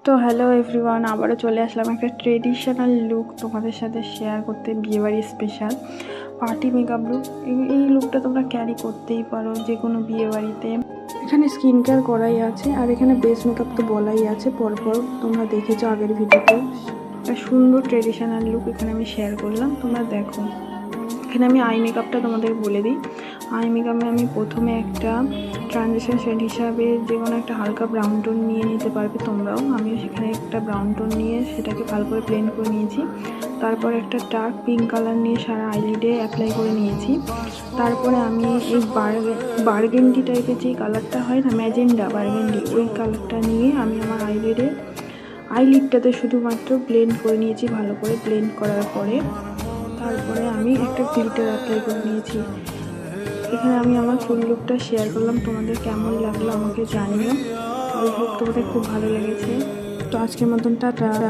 তো hello everyone, আবারও চলে আসলাম একটা ট্রেডিশনাল লুক তোমাদের সাথে শেয়ার করতে। বিয়েবাড়ি স্পেশাল পার্টি মেকআপ লুক। এই লুকটা তোমরা ক্যারি করতেই পারো যে কোনো বিয়েবাড়িতে। এখানে স্কিন কেয়ার করাই আছে, আর এখানে বেস মেকআপ তো বলাই আছে, পরপর তোমরা দেখেছো আগের ভিডিওতে। একটা সুন্দর ট্রেডিশনাল লুক এখানে আমি শেয়ার করলাম, তোমরা দেখো। এখানে আমি আই মেকআপটা তোমাদের বলে দিই। আই মেকআপে আমি প্রথমে একটা ট্রানজিশন শেড হিসাবে যে কোনো একটা হালকা ব্রাউন টোন নিয়ে নিতে পারবে তোমরাও। আমি সেখানে একটা ব্রাউন টোন নিয়ে সেটাকে ভালো করে ব্লেন্ড করে নিয়েছি। তারপর একটা ডার্ক পিঙ্ক কালার নিয়ে সারা আইলিডে অ্যাপ্লাই করে নিয়েছি। তারপরে আমি এই বার্গেন্ডি টাইপের যে কালারটা হয় না, ম্যাজেন্ডা বার্গেন্ডি, ওই কালারটা নিয়ে আমি আমার আইলিডটাতে শুধুমাত্র ব্লেন্ড করে নিয়েছি। ভালো করে ব্লেন্ড করার পরে তারপরে আমি একটা ফিল্টার অ্যাপ্লাই করে নিয়েছি। এখানে আমি আমার ফুল লুকটা শেয়ার করলাম, তোমাদের কেমন লাগলো আমাকে জানিও। আই হোপ তোমাদের খুব ভালো লেগেছে। তো আজকের মতন টাটা।